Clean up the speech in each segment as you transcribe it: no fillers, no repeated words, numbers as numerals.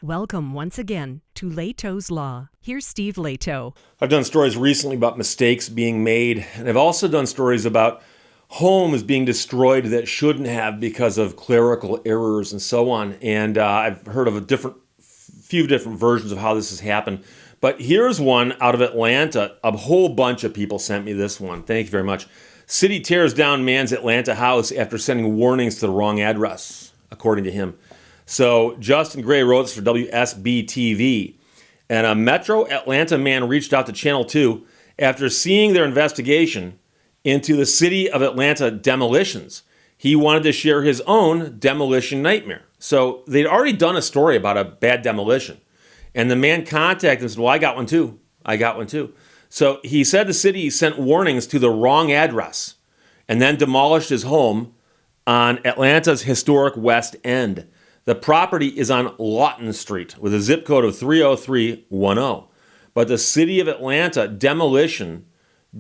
Welcome once again to Lehto's Law. Here's Steve Lehto. I've done stories recently about mistakes being made, and I've also done stories about homes being destroyed that shouldn't have because of clerical errors and so on. And I've heard of few different versions of how this has happened. But here's one out of Atlanta. A whole bunch of people sent me this one. Thank you very much. City tears down man's Atlanta house after sending warnings to the wrong address, according to him. So Justin Gray wrote this for WSB-TV. And a Metro Atlanta man reached out to Channel 2 after seeing their investigation into the city of Atlanta demolitions. He wanted to share his own demolition nightmare. So they'd already done a story about a bad demolition. And the man contacted him and said, well, I got one too. So he said the city sent warnings to the wrong address and then demolished his home on Atlanta's historic West End. The property is on Lawton Street with a zip code of 30310. But the city of Atlanta demolition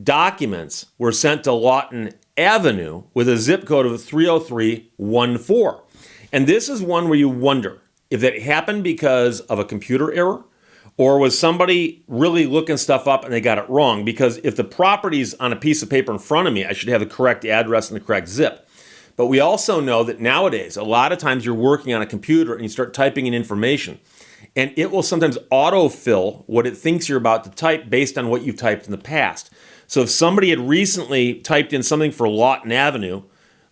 documents were sent to Lawton Avenue with a zip code of 30314. And this is one where you wonder if that happened because of a computer error or was somebody really looking stuff up and they got it wrong. Because if the property's on a piece of paper in front of me, I should have the correct address and the correct zip. But we also know that nowadays, a lot of times you're working on a computer and you start typing in information, and it will sometimes autofill what it thinks you're about to type based on what you've typed in the past. So if somebody had recently typed in something for Lawton Avenue,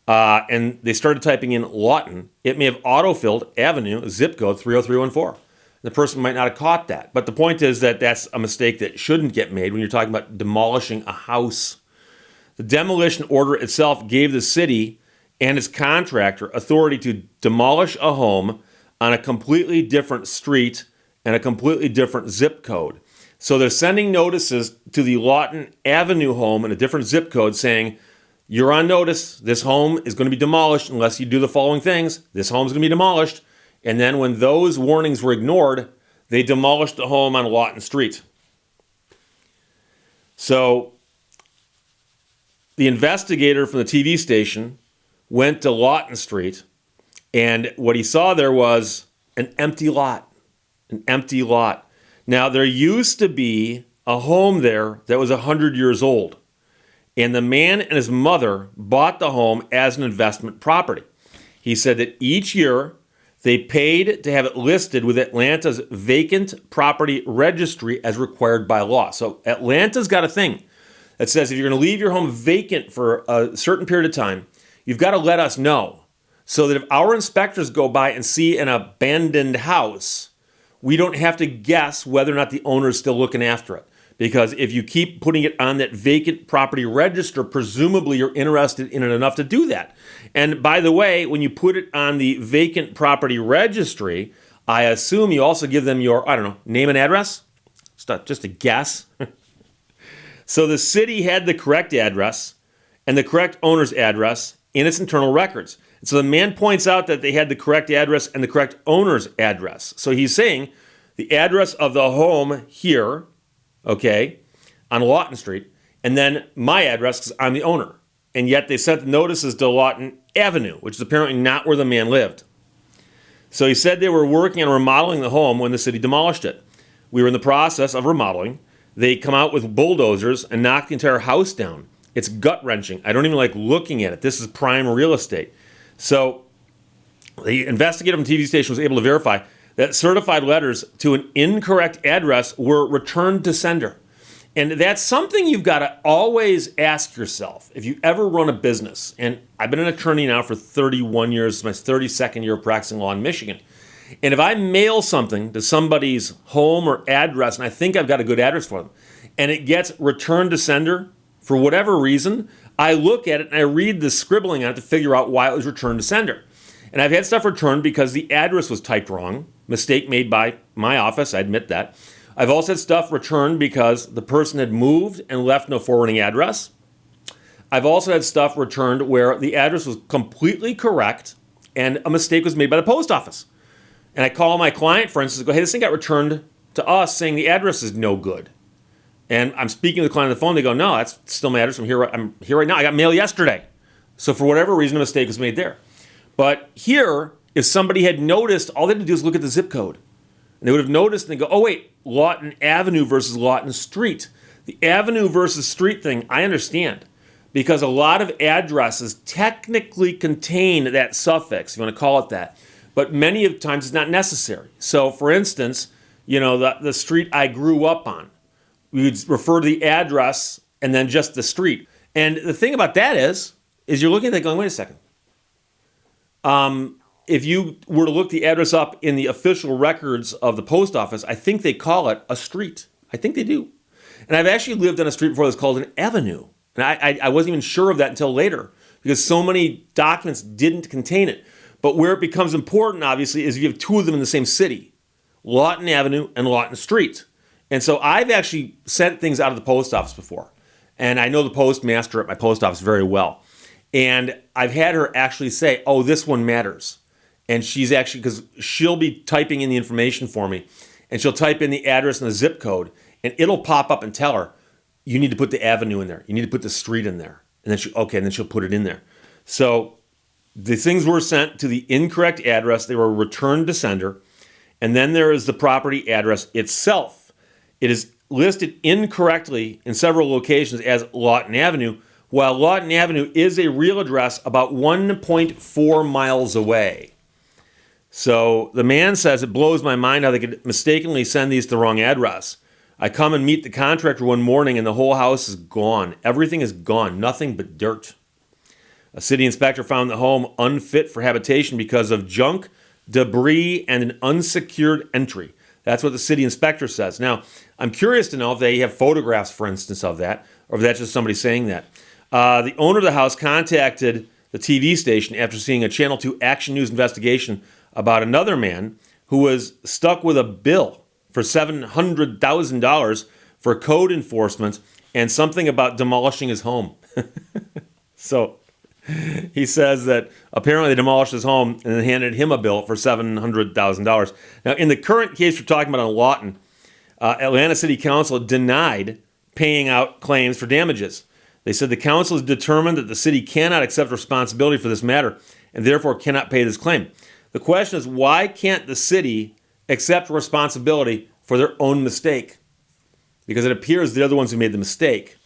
and they started typing in Lawton, it may have autofilled Avenue, zip code 30314. The person might not have caught that. But the point is that that's a mistake that shouldn't get made when you're talking about demolishing a house. The demolition order itself gave the city and its contractor authority to demolish a home on a completely different street and a completely different zip code. So they're sending notices to the Lawton Avenue home in a different zip code saying, you're on notice, this home is going to be demolished unless you do the following things. This home's going to be demolished. And then when those warnings were ignored, they demolished the home on Lawton Street. So the investigator from the TV station went to Lawton Street, and what he saw there was an empty lot. Now, there used to be a home there that was 100 years old, and the man and his mother bought the home as an investment property. He said that each year they paid to have it listed with Atlanta's vacant property registry as required by law. So Atlanta's got a thing that says if you're going to leave your home vacant for a certain period of time, you've got to let us know so that if our inspectors go by and see an abandoned house, we don't have to guess whether or not the owner is still looking after it. Because if you keep putting it on that vacant property register, presumably you're interested in it enough to do that. And by the way, when you put it on the vacant property registry, I assume you also give them your, name and address? It's not just a guess. So the city had the correct address and the correct owner's address in its internal records. And so the man points out that they had the correct address and the correct owner's address. So he's saying the address of the home here, okay, on Lawton Street, and then my address because I'm the owner. And yet they sent the notices to Lawton Avenue, which is apparently not where the man lived. So he said they were working on remodeling the home when the city demolished it. We were in the process of remodeling. They come out with bulldozers and knock the entire house down. It's gut-wrenching. I don't even like looking at it. This is prime real estate. So the investigator from the TV station was able to verify that certified letters to an incorrect address were returned to sender. And that's something you've got to always ask yourself if you ever run a business. And I've been an attorney now for 31 years, my 32nd year of practicing law in Michigan. And if I mail something to somebody's home or address, and I think I've got a good address for them, and it gets returned to sender, for whatever reason, I look at it and I read the scribbling on it to figure out why it was returned to sender. And I've had stuff returned because the address was typed wrong, mistake made by my office, I admit that. I've also had stuff returned because the person had moved and left no forwarding address. I've also had stuff returned where the address was completely correct and a mistake was made by the post office. And I call my client, for instance, and go, hey, this thing got returned to us saying the address is no good. And I'm speaking to the client on the phone. They go, no, that's still my address. I'm here right now. I got mail yesterday. So for whatever reason, a mistake was made there. But here, if somebody had noticed, all they had to do is look at the zip code. And they would have noticed and they go, oh, wait, Lawton Avenue versus Lawton Street. The avenue versus street thing, I understand, because a lot of addresses technically contain that suffix, if you want to call it that, but many of the times it's not necessary. So, for instance, the street I grew up on, we would refer to the address and then just the street. And the thing about that is you're looking at that going, wait a second. If you were to look the address up in the official records of the post office, I think they call it a street. I think they do. And I've actually lived on a street before that's called an avenue. And I wasn't even sure of that until later because so many documents didn't contain it. But where it becomes important, obviously, is if you have two of them in the same city, Lawton Avenue and Lawton Street. And so I've actually sent things out of the post office before. And I know the postmaster at my post office very well. And I've had her actually say, oh, this one matters. And she's actually, because she'll be typing in the information for me, and she'll type in the address and the zip code, and it'll pop up and tell her, you need to put the avenue in there. You need to put the street in there. And then she'll put it in there. So the things were sent to the incorrect address. They were returned to sender. And then there is the property address itself. It is listed incorrectly in several locations as Lawton Avenue, while Lawton Avenue is a real address about 1.4 miles away. So the man says, it blows my mind how they could mistakenly send these to the wrong address. I come and meet the contractor one morning and the whole house is gone. Everything is gone, nothing but dirt. A city inspector found the home unfit for habitation because of junk, debris, and an unsecured entry. That's what the city inspector says. Now, I'm curious to know if they have photographs, for instance, of that, or if that's just somebody saying that. The owner of the house contacted the TV station after seeing a Channel 2 Action News investigation about another man who was stuck with a bill for $700,000 for code enforcement and something about demolishing his home. So he says that apparently they demolished his home and then handed him a bill for $700,000. Now, in the current case we're talking about on Lawton, Atlanta City Council denied paying out claims for damages. They said the council has determined that the city cannot accept responsibility for this matter and therefore cannot pay this claim. The question is, why can't the city accept responsibility for their own mistake? Because it appears they're the ones who made the mistake.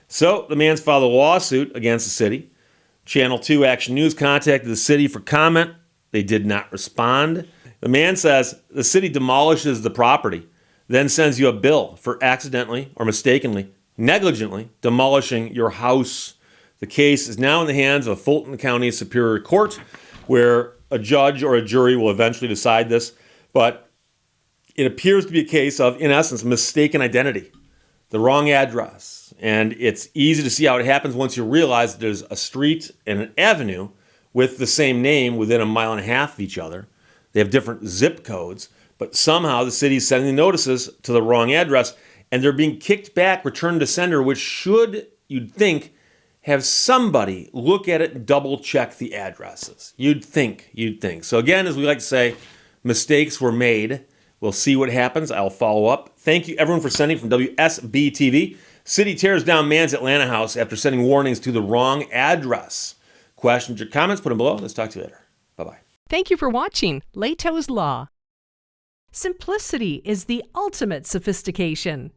So the man's filed a lawsuit against the city. Channel 2 Action News contacted the city for comment. They did not respond. The man says the city demolishes the property, then sends you a bill for accidentally or mistakenly, negligently demolishing your house. The case is now in the hands of Fulton County Superior Court, where a judge or a jury will eventually decide this. But it appears to be a case of, in essence, mistaken identity, the wrong address. And it's easy to see how it happens once you realize that there's a street and an avenue with the same name within 1.5 miles of each other. They have different zip codes, but somehow the city's sending notices to the wrong address, and they're being kicked back, returned to sender, which should, you'd think, have somebody look at it and double check the addresses. You'd think. So again, as we like to say, mistakes were made. We'll see what happens. I'll follow up. Thank you everyone for sending from WSB-TV. City tears down man's Atlanta house after sending warnings to the wrong address. Questions or comments, put them below. Let's talk to you later. Bye-bye. Thank you for watching Lehto's Law. Simplicity is the ultimate sophistication.